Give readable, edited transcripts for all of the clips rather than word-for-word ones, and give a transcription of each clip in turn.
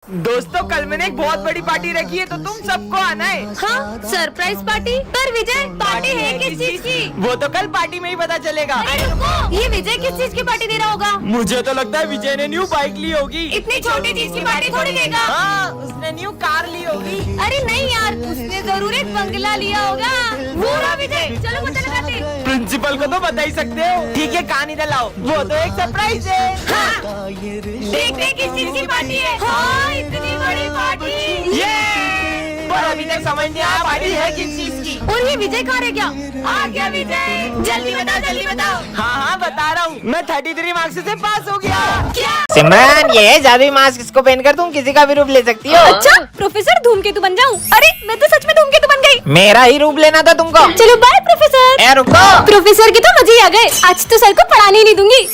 दोस्तों कल मैंने एक बहुत बड़ी पार्टी रखी है तो तुम सबको आना है। हाँ, सरप्राइज पार्टी। पर विजय, पार्टी है किस चीज की? वो तो कल पार्टी में ही पता चलेगा। अरे रुको, ये विजय किस चीज की पार्टी दे रहा होगा? मुझे तो लगता है विजय ने न्यू बाइक ली होगी। इतनी छोटी चीज की पार्टी थोड़ी देगा। हाँ, उसने न्यू कार ली होगी। अरे नहीं यार, उसने जरूर एक बंगला लिया होगा। वो रहा विजय, चलो पता लगाते। प्रिंसिपल को तो बता ही सकते हो। ठीक है, कहानी लाओ, वो तो एक सरप्राइज है। हाँ, देखते किस चीज की पार्टी है। हाँ, इतनी बड़ी पार्टी। पर अभी तक समझ नहीं आया पार्टी है किस चीज की। और ये विजय कहाँ रह गया? आ गया विजय, जल्दी बताओ जल्दी बताओ। हाँ बता रहा हूँ, मैं 33 मार्क्स से पास हो गया। क्या? सिमरन, ये जादुई मास्क इसको पहनकर तुम किसी का भी रूप ले सकती हो। अच्छा, प्रोफेसर धूमकेतु बन जाऊँ? अरे मैं तो सच में धूमकेतु बन गई। मेरा ही रूप लेना था तुमको। चलो बाय प्रोफेसर। ए रुको। प्रोफेसर के तो मजे ही आ गए। आज तो सर को पढ़ाने ही नहीं दूंगी।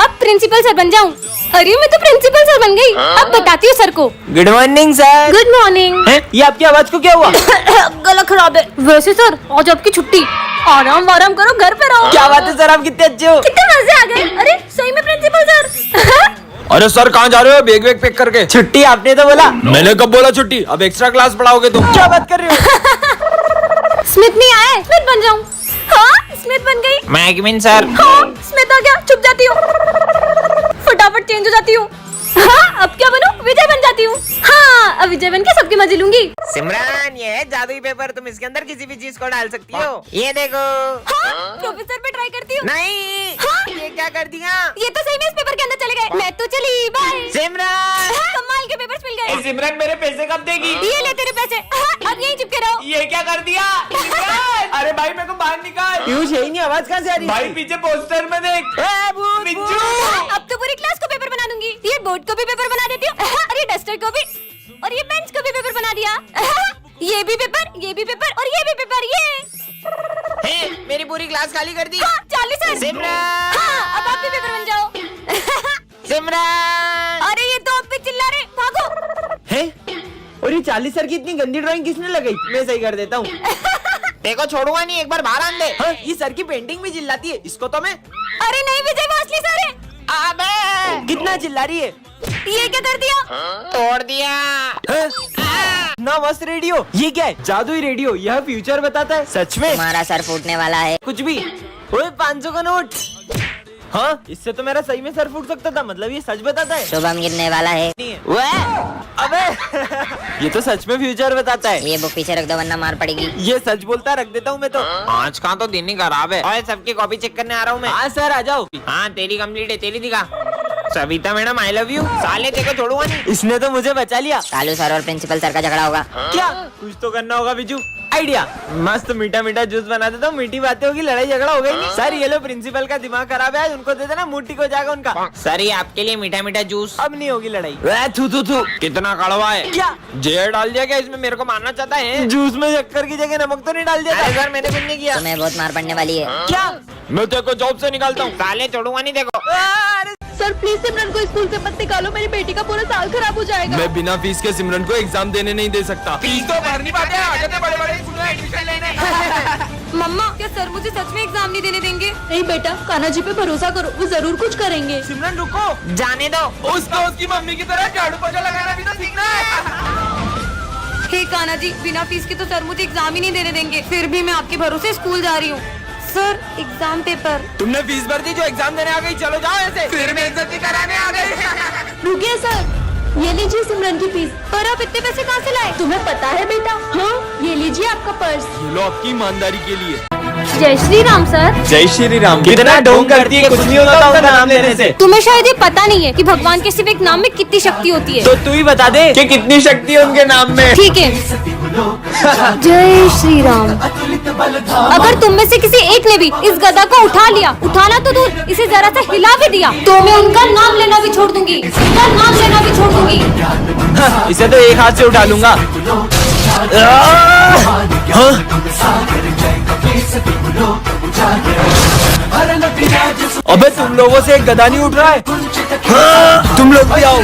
अब प्रिंसिपल सर बन जाऊं। अरे मैं तो प्रिंसिपल सर बन गई। अब बताती हूँ सर को। Good morning sir. Good morning. ये आपकी आवाज को क्या हुआ? गला खराब है। वैसे सर आज आपकी छुट्टी, आराम आराम करो, घर पे रहो। क्या बात है सर, आप कितने अच्छे हो। कितने मजे आ गए। अरे सही में प्रिंसिपल सर। अरे सर कहाँ जा रहे हो बैग वैग पैक करके? छुट्टी आपने तो बोला। मैंने कब बोला छुट्टी? अब एक्स्ट्रा क्लास पढ़ाओगे तुम? क्या बात कर रहे हो? स्मिथ नहीं आया, स्मिथ बन जाऊं। हाँ, स्मिथ बन गई। मैगविन सर। हाँ, स्मिथ आ गया, चुप जाती हूँ, फटाफट चेंज हो जाती हूँ। हाँ, अब क्या बनूं? विजय बन जाती हूँ। हाँ, अब विजय बन के सबके मजे लूंगी। सिमरन, ये है जादुई पेपर, तुम इसके अंदर किसी भी चीज को डाल सकती हो। ये देखो। हाँ, प्रोफेसर पे ट्राई करती हूँ। नहीं। हाँ? ये क्या कर दिया? ये तो सही में इस पेपर के अंदर चले गए। मैं तो चली, बाय। सिमरन। हाँ, कमाल के पेपर्स मिल गए। सिमरन मेरे पैसे कब देगी? ये ले तेरे पैसे। हाँ, अब यहीं चिपके रहो। ये क्या कर दिया? अरे भाई मेरे को बाहर निकाल। पीयूष यही नहीं, आवाज कहाँ से आ रही? भाई पीछे पोस्टर में देख। बिज्जू। अब तो पूरी क्लास को पेपर बना दूंगी। ये बोर्ड को भी पेपर बना देती हूँ, और ये डस्टर को भी, और ये बेंच को भी पेपर बना दिया। ये भी पेपर, ये भी पेपर, और ये भी पेपर। ये मेरी पूरी क्लास खाली कर दी। हाँ, 40 सर। सिमरन। हाँ, अब आप भी पेपर बन जाओ। सिमरन। अरे ये तो आप पे चिल्ला रहे, भागो। है? और ये 40 सर की इतनी गंदी ड्राइंग किसने लगाई? मैं सही कर देता हूँ। देखो छोड़ूंगा नहीं, एक बार बाहर आन दे। हाँ, ये सर की पेंटिंग भी चिल्लाती है, इसको तो मैं। अरे नहीं विजय, वो असली सर है। अबे कितना चिल्ला रही है? ये क्या कर दिया? तोड़ दिया। ना मस्त रेडियो। ये क्या है? जादुई रेडियो। यह फ्यूचर बताता है। सच में? तुम्हारा सर फूटने वाला है। कुछ भी। ओए 500 का नोट। हाँ, इससे तो मेरा सही में सर फूट सकता था। मतलब ये सच बताता है। शुभम गिरने वाला है। अबे ये तो सच में फ्यूचर बताता है। ये बुक पीछे रख दो वरना मार पड़ेगी। ये सच बोलता, रख देता हूँ मैं तो। आज का तो दिन ही खराब है। और सबकी कॉपी चेक करने आ रहा हूँ मैं। हाँ सर, आ जाओ। हाँ तेरी कंप्लीट है, तेरी दिखा। Savita madam I love you. साले देखो छोड़ूंगा नहीं। इसने तो मुझे बचा लिया। कालू सर और प्रिंसिपल सर का झगड़ा होगा। क्या? कुछ तो करना होगा बिजू। आइडिया, मस्त मीठा मीठा जूस बना देता हूँ। मीठी बातें होगी, लड़ाई झगड़ा हो गई। सर ये लो, प्रिंसिपल का दिमाग खराब है, उनको दे देना, मुट्ठी को जाएगा उनका। सर ये आपके लिए मीठा मीठा जूस। अब नहीं होगी लड़ाई। थू थू थू, कितना कड़वा है। क्या? जहर डाल दिया क्या इसमें? मेरे को मारना चाहता है? जूस में शक्कर की जगह नमक तो नहीं डाल दिया? अरे सर मैंने कुछ नहीं किया। तुम्हें बहुत मार पड़ने वाली है। क्या? मैं तेरे को जॉब से निकालता हूँ। साले छोड़ूंगा नहीं देखो। सर प्लीज सिमरन को स्कूल से मत निकालो, मेरी बेटी का पूरा साल खराब हो जाएगा। मैं बिना फीस के सिमरन को एग्जाम देने नहीं दे सकता। फीस तो भर नहीं पाते, आ जाते बड़े बड़े स्कूल में एडमिशन लेने। मम्मा, क्या सर मुझे सच में एग्जाम नहीं देने देंगे? नहीं बेटा, कान्हा जी पे भरोसा करो, वो जरूर कुछ करेंगे। सिमरन रुको, जाने दो। उसको उसकी मम्मी की तरह झाड़ू पोछा लगाना भी तो सीखना है। हे कान्हा जी, बिना फीस के तो सर मुझे एग्जाम ही नहीं देने देंगे। फिर भी मैं आपके भरोसे स्कूल जा रही हूँ। Sir exam paper. तुमने फीस भर दी जो एग्जाम देने आ गई, चलो जाओ ऐसे। फिर मैं इज्जत कराने आ गई। रुकिए सर, ये लीजिए सिमरन की फीस। पर आप इतने पैसे कहाँ से लाए? तुम्हें पता है बेटा? हाँ, ये लीजिए आपका पर्स। ये लो आपकी ईमानदारी के लिए। जय श्री राम सर। जय श्री राम। कितना ढोंग करती है, कुछ नहीं होता उनका नाम लेने से। तुम्हें शायद ये पता नहीं है कि भगवान के सिर्फ एक नाम में कितनी शक्ति होती है। तो तू ही बता दे कि कितनी शक्ति है उनके नाम में। ठीक है। जय श्री राम। अगर तुम में से किसी एक ने भी इस गदा को उठा लिया, उठाना तो दूर, इसे जरा सा हिला भी दिया, तो मैं उनका नाम लेना भी छोड़ दूंगी। उनका नाम लेना भी छोड़ दूंगी। इसे तो एक हाथ से उठा लूंगा। अबे तुम लोगों से एक गदा नहीं उठ रहा है। हाँ, तुम लोग भी आओ,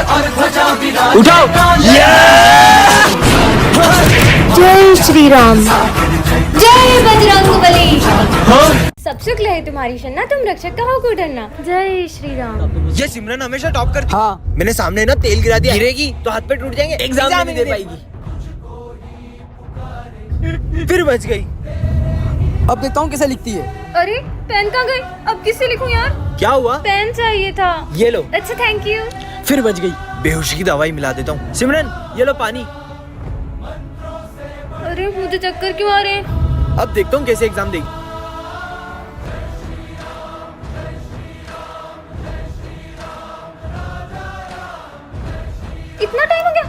उठाओ। जय श्री राम। जय बजरंगबली। सब शुक्ल है तुम्हारी शन्ना, तुम रक्षक का हो को डरना। जय श्री राम। ये सिमरन हमेशा टॉप करती। हाँ। मैंने सामने ना तेल गिरा दिया, गिरेगी तो हाथ पे टूट जाएंगे, एग्जाम नहीं दे पाएगी। फिर बच गई। अब देखता हूँ कैसे लिखती है। अरे पेन कहाँ गई? अब किससे लिखूं यार? क्या हुआ? पेन चाहिए था। ये लो। अच्छा थैंक यू। फिर बच गई। बेहोशी की दवाई मिला देता हूँ। सिमरन ये लो पानी। अरे मुझे चक्कर क्यों आ रहे हैं? अब देखता हूँ कैसे एग्जाम देगी। इतना टाइम हो गया,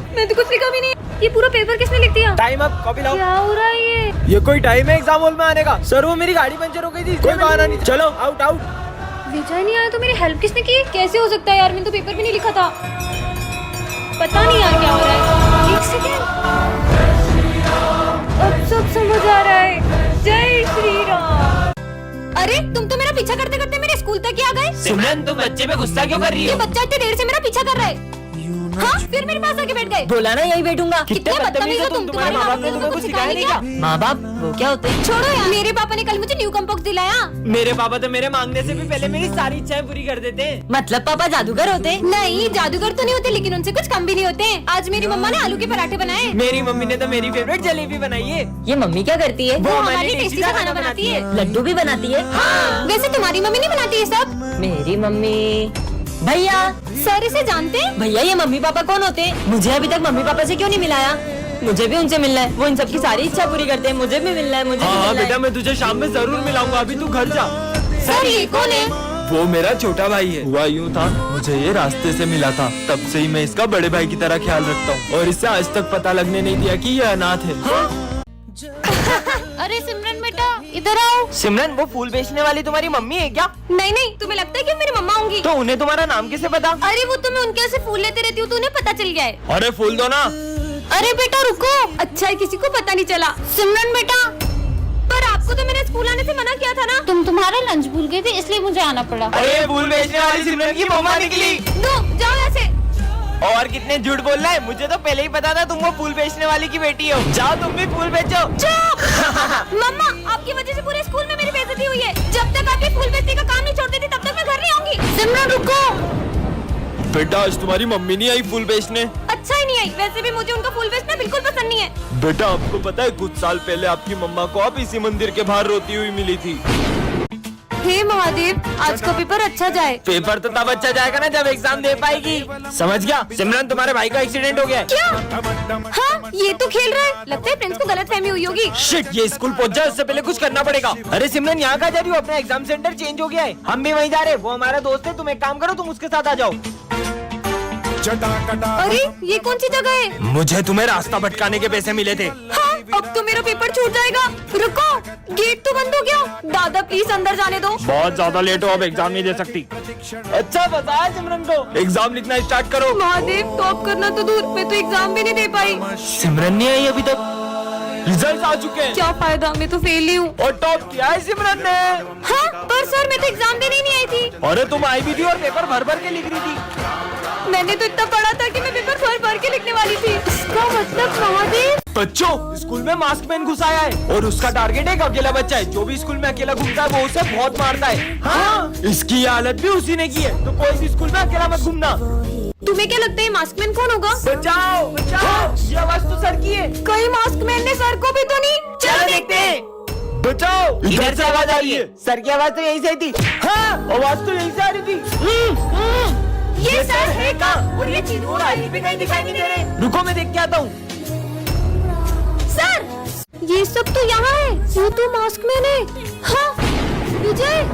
मैंने तो कुछ लिखा भी नहीं। ये पूरा पेपर किसने लिख दिया? टाइम अप, कॉपी लाओ। क्या हो रहा है ये कोई टाइम है एग्जाम हॉल में आने का? सर वो मेरी गाड़ी पंचर हो गई थी, कोई बहाना नहीं। चलो आउट आउट। विजय नहीं आया तो मेरी हेल्प किसने की? कैसे हो सकता है यार, मैंने तो पेपर भी नहीं लिखा था। पता नहीं यार क्या हो रहा है। एक सेकेंड, अब सब समझ आ रहा है। जय श्री राम। अरे तुम तो मेरा पीछा करते करते मेरे स्कूल तक ही आ गए। सिमरन तुम बच्चे पे गुस्सा क्यों कर रही ये हो? बच्चा इतनी देर से मेरा पीछा कर रहा है। हाँ, फिर मेरे पास आके बैठ गए। बोला ना यही बैठूंगा। कितने बदतमीज हो तुम। तुम्हारे माँ बाप ने तुम्हें कुछ सिखाया नहीं क्या? माँ बाप वो क्या होते हैं? छोड़ो यार, मेरे पापा ने कल मुझे न्यू कम्पोक्स दिलाया। मेरे पापा तो मेरे मांगने से भी पहले मेरी सारी इच्छाएं पूरी कर देते हैं। मतलब पापा जादूगर होते? नहीं, जादूगर तो नहीं होते, लेकिन उनसे कुछ कम भी नहीं होते। आज मेरी मम्मा ने आलू के पराठे बनाए। मेरी मम्मी ने तो मेरी फेवरेट जलेबी बनाई है। ये मम्मी क्या करती है? वो हमारी टेस्टी सा खाना बनाती है। लड्डू भी बनाती है? हाँ। वैसे तुम्हारी मम्मी नहीं बनाती ये सब? मेरी मम्मी। भैया सर इसे जानते हैं? भैया ये मम्मी पापा कौन होते हैं? मुझे अभी तक मम्मी पापा से क्यों नहीं मिलाया? मुझे भी उनसे मिलना है। वो इन सबकी सारी इच्छा पूरी करते हैं। मुझे भी मिलना है। मुझे भी हाँ मिलना बेटा है। मैं तुझे शाम में जरूर मिलाऊंगा, अभी तू घर जा। सर ये कौन है? वो मेरा छोटा भाई है। हुआ यूँ था, मुझे ये रास्ते से मिला था, तब से ही मैं इसका बड़े भाई की तरह ख्याल रखता हूँ और इससे आज तक पता लगने नहीं दिया कि ये अनाथ है। अरे सिमरन बेटा इधर आओ। सिमरन वो फूल बेचने वाली तुम्हारी मम्मी है क्या? नहीं नहीं, तुम्हें लगता है कि मेरी मम्मा होंगी? तो उन्हें तुम्हारा नाम कैसे पता? अरे वो तो मैं उनके से फूल लेते रहती हूँ तो उन्हें पता चल गया है। अरे फूल दो ना। अरे बेटा रुको, अच्छा है किसी को पता नहीं चला। सिमरन बेटा, पर आपको तो मैंने स्कूल आने से मना किया था ना? तुम तुम्हारा लंच भूल गए थे इसलिए मुझे आना पड़ा। अरे फूल बेचने वाली सिमरन की मम्मा निकली। दो जाओ ऐसे। और कितने झूठ बोल रहा है, मुझे तो पहले ही पता था तुम वो फूल बेचने वाली की बेटी हो। जाओ तुम भी फूल बेचो। मम्मा आपकी वजह से पूरे स्कूल में मेरी बेइज्जती हुई है। जब तक आप ये फूल बेचने का काम नहीं छोड़ देती तब तक मैं घर नहीं आऊंगी। सिमरन रुको। बेटा आज तुम्हारी मम्मी नहीं आई फूल बेचने? अच्छा ही नहीं आई, वैसे भी मुझे उनका फूल बेचना बिल्कुल पसंद नहीं है। बेटा आपको पता है कुछ साल पहले आपकी मम्मा को आप इसी मंदिर के बाहर रोती हुई मिली थी। हे महादेव, आज का पेपर अच्छा जाए। पेपर तो तब अच्छा जाएगा ना जब एग्जाम दे पाएगी। समझ गया? सिमरन तुम्हारे भाई का एक्सीडेंट हो गया है। क्या? हाँ ये तो खेल रहा है, लगता है प्रिंस को गलतफहमी हुई होगी। शिट, ये स्कूल पहुंच जाए उससे पहले कुछ करना पड़ेगा। अरे सिमरन यहाँ कहाँ जा रही हो? अपना एग्जाम सेंटर चेंज हो गया है, हम भी वहीं जा रहे हैं। वो हमारा दोस्त है, तुम एक काम करो, तुम उसके साथ आ जाओ। अरे ये कौन सी जगह है? मुझे तुम्हें रास्ता भटकाने के पैसे मिले थे। हाँ, अब तो मेरा पेपर छूट जाएगा। रुको, गेट तो बंद हो गया। दादा प्लीज अंदर जाने दो। बहुत ज्यादा लेट हो, अब एग्जाम नहीं दे सकती। अच्छा बताया सिमरन को। एग्जाम लिखना स्टार्ट करो। महादेव टॉप करना तो दूर, मैं तो एग्जाम भी नहीं दे पाई। सिमरन नहीं आई अभी तक। रिजल्ट आ चुके हैं। क्या फायदा, मैं तो फेल ही हूँ। और टॉप किया है सिमरन ने। हाँ पर सर मैं तो एग्जाम देने ही नहीं आई थी। अरे तुम आई भी थी और पेपर भर भर के लिख रही थी। मैंने तो इतना पढ़ा था कि मैं पेपर भर भर के लिखने वाली थी। इसका मतलब महादेव। बच्चों स्कूल में मास्क मैन घुस आया है और उसका टारगेट एक अकेला बच्चा है। जो भी स्कूल में अकेला घूमता है वो उसे बहुत मारता है। हाँ, इसकी ये हालत भी उसी ने की है, तो कोई भी स्कूल में अकेला मत घूमना। तुम्हें क्या लगता है मास्कमैन कौन होगा? बचाओ बचाओ, ये आवाज तो सर की है। कहीं मास्कमैन ने सर को भी तो नहीं? चलो देखते हैं। बचाओ, इधर से आवाज आ रही है। सर की आवाज तो यहीं से आई थी। हाँ, आवाज तो यहीं से आ रही थी। ये सर है कहाँ? और ये चीनू और आइस भी कहीं दिखाई नहीं दे रहे। रुको मैं देख के आता हूँ। सर ये सब तो यहाँ है, वो तो मास्कमैन है। हाँ विजय।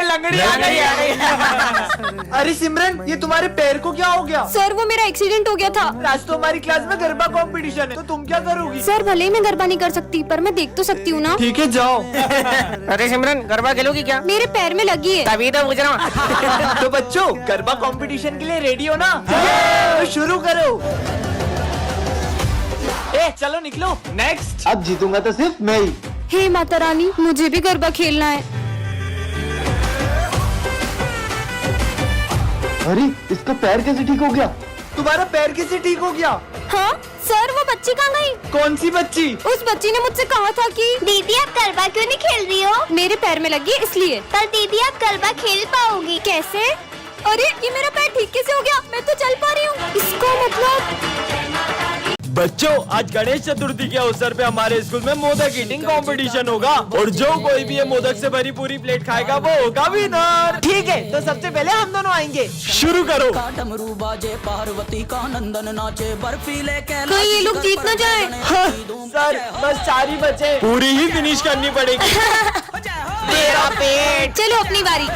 लंगड़ी आ गई। अरे सिमरन, ये तुम्हारे पैर को क्या हो गया? सर वो मेरा एक्सीडेंट हो गया था। आज तो हमारी क्लास में गरबा कंपटीशन है, तो तुम क्या करोगी? सर भले ही मैं गरबा नहीं कर सकती, पर मैं देख तो सकती हूँ ना। ठीक है जाओ। अरे सिमरन गरबा खेलोगी क्या? मेरे पैर में लगी है। तभी तो पूछ रहा हूँ। तो बच्चों गरबा कंपटीशन के लिए रेडी हो ना? तो शुरू करो। चलो निकलो। नेक्स्ट। अब जीतूंगा तो सिर्फ मैं ही। हे माता रानी, मुझे भी गरबा खेलना है। अरे इसका पैर कैसे ठीक हो गया? तुम्हारा पैर कैसे ठीक हो गया? हाँ सर, वो बच्ची कहाँ गई? कौन सी बच्ची? उस बच्ची ने मुझसे कहा था कि दीदी आप गरबा क्यों नहीं खेल रही हो? मेरे पैर में लगी है इसलिए। पर दीदी आप गरबा खेल पाओगी कैसे? अरे ये मेरा पैर ठीक कैसे हो गया? मैं तो चल पा रही हूँ। इसका मतलब बच्चों, आज गणेश चतुर्थी के अवसर पे हमारे स्कूल में मोदक ईटिंग कंपटीशन होगा और जो कोई भी ये मोदक से भरी पूरी प्लेट खाएगा वो होगा विनर। ठीक है, तो सबसे पहले हम दोनों आएंगे। शुरू करो। डमरू बाजे पार्वती का नंदन नाचे बर्फीले कहीं ये लोग जीत न जाए। हाँ, सर बस 4 ही बचे। पूरी ही फिनिश करनी पड़ेगी। तेरा पेट। चलो अपनी बारी।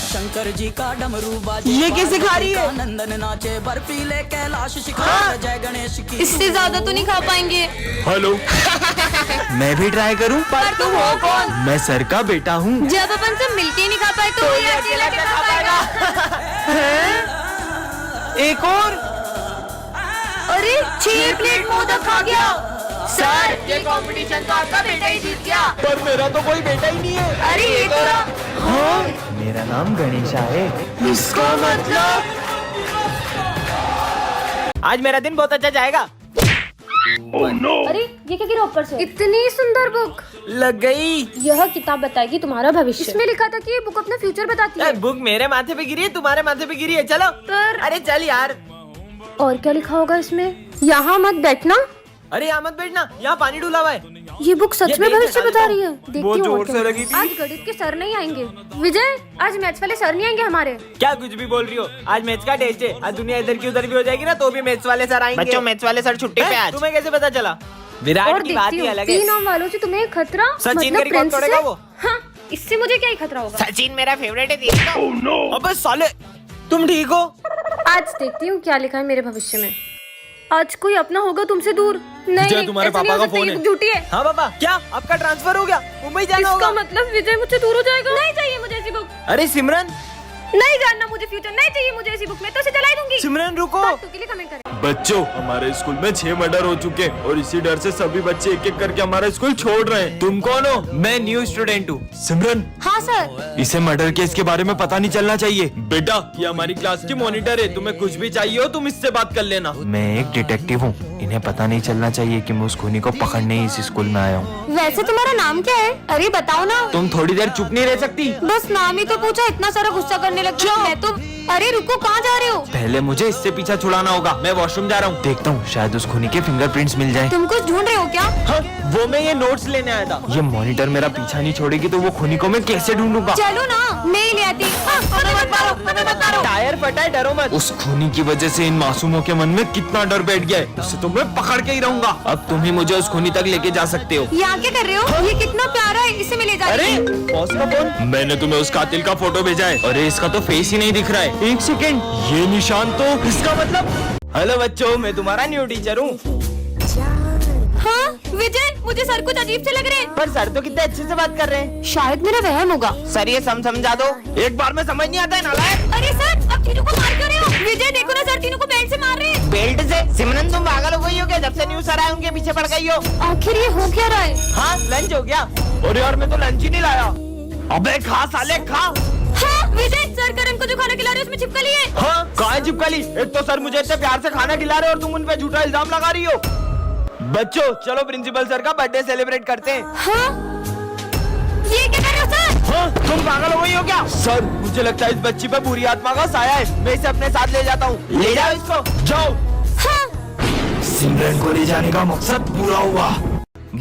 शंकर जी का डमरू बाजे ये कैसे खा रही है? नंदन नाचे बर्फीले कैलाश शिखर जय गणेश की। इससे ज्यादा तो नहीं खा पाएंगे। हेलो। मैं भी ट्राई करूं? पर तुम हो कौन? मैं सर का बेटा हूं। जब अपन सब मिलके नहीं खा पाए तो ये अकेला क्या खा पाएगा? एक और। अरे 6 प्लेट मोदक खा गया। सर ये कंपटीशन तो आपका बेटा ही जीत गया। पर मेरा तो कोई बेटा ही नहीं है। अरे ये तो हाँ, मेरा नाम गणेशा है। इसका मतलब आज मेरा दिन बहुत अच्छा जाएगा। अरे ये क्या गिरा ऊपर से? इतनी सुंदर बुक। लग गई। यह किताब बताएगी तुम्हारा भविष्य। इसमें लिखा था कि ये बुक अपना फ्यूचर बताती है। बुक मेरे माथे पे गिरी है, तुम्हारे माथे पे गिरी है। चलो। अरे चल यार। और क्या लिखा होगा इसमें? यहाँ मत बैठना। अरे यहाँ मत बैठना, यहाँ पानी डूला हुआ है। ये बुक सच ये में पेन भविष्य हटा बता देता रही है। हूँ। देखती बहुत हूँ जोर और से क्या। लगी थी। आज गणित के सर नहीं आएंगे। विजय, आज मैथ्स वाले सर नहीं आएंगे हमारे। क्या कुछ भी बोल रही हो? आज मैथ्स का टेस्ट है। आज दुनिया इधर की उधर भी हो जाएगी ना तो भी मैथ्स वाले सर आएंगे। बच्चों मैथ्स वाले सर छुट्टी पे आज। तुम्हें कैसे पता चला? विराट और की बात देखती ही हूँ अलग है। 3 नाम वालों से तुम्हें खतरा। सचिन मतलब का रिकॉर्ड प्रिंस तोड़ेगा से? वो। हाँ, इससे मुझे क्या ही खतरा होगा। सचिन मेरा फेवरेट है तीन का। अबे साले, तुम ठीक हो? आज देखती हूँ क्या लिखा है मेरे भविष्य में। आज कोई अपना होगा तुमसे दूर। नहीं, विजय, तुम्हारे ऐसा नहीं पापा हो का सकता, फोन ये है। झूठी है। हाँ पापा, क्या आपका ट्रांसफर हो गया? मुंबई जाना इसका होगा। मतलब विजय मुझसे दूर हो जाएगा। नहीं चाहिए मुझे ऐसी बुक। अरे सिमरन। नहीं जानना मुझे फ्यूचर। नहीं चाहिए मुझे ऐसी बुक। मैं तो इसे जलाई दूंगी। सिमरन रुको। फालतू के लिए कमेंट करें। बच्चों, हमारे स्कूल में 6 मर्डर हो चुके हैं और इसी डर से सभी बच्चे एक एक करके हमारा स्कूल छोड़ रहे हैं। तुम कौन हो? मैं न्यू स्टूडेंट हूँ। सिमरन, हाँ सर। इसे मर्डर केस के बारे में पता नहीं चलना चाहिए। बेटा, ये हमारी क्लास की मॉनिटर है। तुम्हें कुछ भी चाहिए हो तुम इससे बात कर लेना। मैं एक डिटेक्टिव हूँ। इन्हें पता नहीं चलना चाहिए कि मैं उस खूनी को पकड़ने ही इस स्कूल में आया हूँ। वैसे तुम्हारा नाम क्या है? अरे बताओ ना। तुम थोड़ी देर चुप नहीं रह सकती? बस नाम ही तो पूछा, इतना सारा गुस्सा करने लग गई। मैं तो। अरे रुको, कहाँ जा रहे हो? पहले मुझे इससे पीछा छुड़ाना होगा। मैं वॉशरूम जा रहा हूँ। देखता हूँ शायद उस खूनी के फिंगरप्रिंट्स मिल जाएं। तुम कुछ ढूंढ रहे हो क्या? हाँ, वो मैं ये नोट्स लेने आया था। ये मॉनिटर मेरा पीछा नहीं छोड़ेगी तो वो खूनी को मैं कैसे ढूंढूंगा? चलो ना, मैं ही ले आती। हमें मत मारो। टायर फटा है, डरो मत। उस खूनी की वजह से इन मासूमों के मन में कितना डर बैठ गया है। उससे तो मैं पकड़ के ही रहूंगा। अब तुम ही मुझे उस खूनी तक लेके जा सकते हो। यहाँ क्या कर रहे हो? ये कितना प्यारा है, इसे मैं ले जा रही हूँ। बॉस का फोन। मैंने तुम्हें उस कातिल का फोटो भेजा है। अरे इसका तो फेस ही नहीं दिख रहा है। एक सेकेंड, ये निशान तो इसका मतलब। हेलो बच्चों, मैं तुम्हारा न्यू टीचर हूँ। हाँ विजय, मुझे सर कुछ अजीब से लग रहे हैं। पर सर तो कितने अच्छे से बात कर रहे हैं। शायद मेरा वहम होगा। सर ये समझा दो। एक बार में समझ नहीं आता है नालायक। अरे सर, अब तीनों को मार क्यों रहे हो? विजय देखो ना सर, तीनों को बेल्ट से मार रहे हैं। बेल्ट से? सिमरन तुम पागल हो गई हो क्या? जब से न्यू सर आए उनके पीछे पड़ गई हो। आखिर ये हो क्या रहा है? हाँ, लंच हो गया। और यार मैं तो लंच ही नहीं लाया। अबे खा साले खा। हाँ विजय, सर करण को जो खाना खिला रहे हो उसमें छिपकली है। हाँ, कहाँ है छिपकली? एक तो सर मुझे इतने प्यार से खाना खिला रहे हो और तुम उन पे झूठा इल्जाम लगा रही हो। बच्चों चलो प्रिंसिपल सर का बर्थडे सेलिब्रेट करते हैं। हाँ? ये क्या कर रहे हो सर? हाँ, तुम पागल हो गई हो क्या? सर मुझे लगता है इस बच्ची पे बुरी आत्मा का साया है। मैं इसे अपने साथ ले जाता हूँ। ले जाओ इसको, जाओ। हाँ? सिमरन को ले जाने का मकसद पूरा हुआ।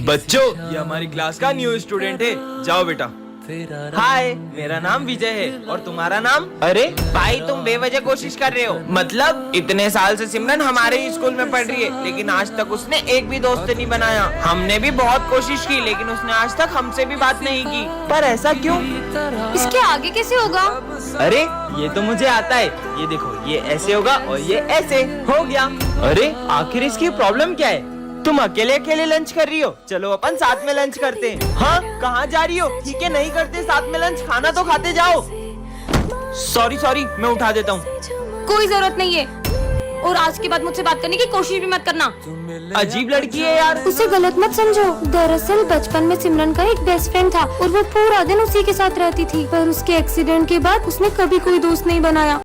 बच्चों, ये हमारी क्लास का न्यू स्टूडेंट है। जाओ बेटा। हाय, मेरा नाम विजय है और तुम्हारा नाम? अरे भाई तुम बेवजह कोशिश कर रहे हो। मतलब इतने साल से सिमरन हमारे ही स्कूल में पढ़ रही है लेकिन आज तक उसने एक भी दोस्त नहीं बनाया। हमने भी बहुत कोशिश की लेकिन उसने आज तक हमसे भी बात नहीं की। पर ऐसा क्यों? इसके आगे कैसे होगा? अरे ये तो मुझे आता है। ये देखो, ये ऐसे होगा और ये ऐसे हो गया। अरे आखिर इसकी प्रॉब्लम क्या है? तुम अकेले अकेले लंच कर रही हो। चलो अपन साथ में लंच करते हैं। हाँ, कहाँ जा रही हो? ठीक है, नहीं करते साथ में लंच, खाना तो खाते जाओ। सॉरी, मैं उठा देता हूँ। कोई जरूरत नहीं है, और आज के बाद मुझसे बात करने की कोशिश भी मत करना। अजीब लड़की है यार। उसे गलत मत समझो। दरअसल बचपन में सिमरन का एक बेस्ट फ्रेंड था और वो पूरा दिन उसी के साथ रहती थी। पर उसके एक्सीडेंट के बाद उसने कभी कोई दोस्त नहीं बनाया।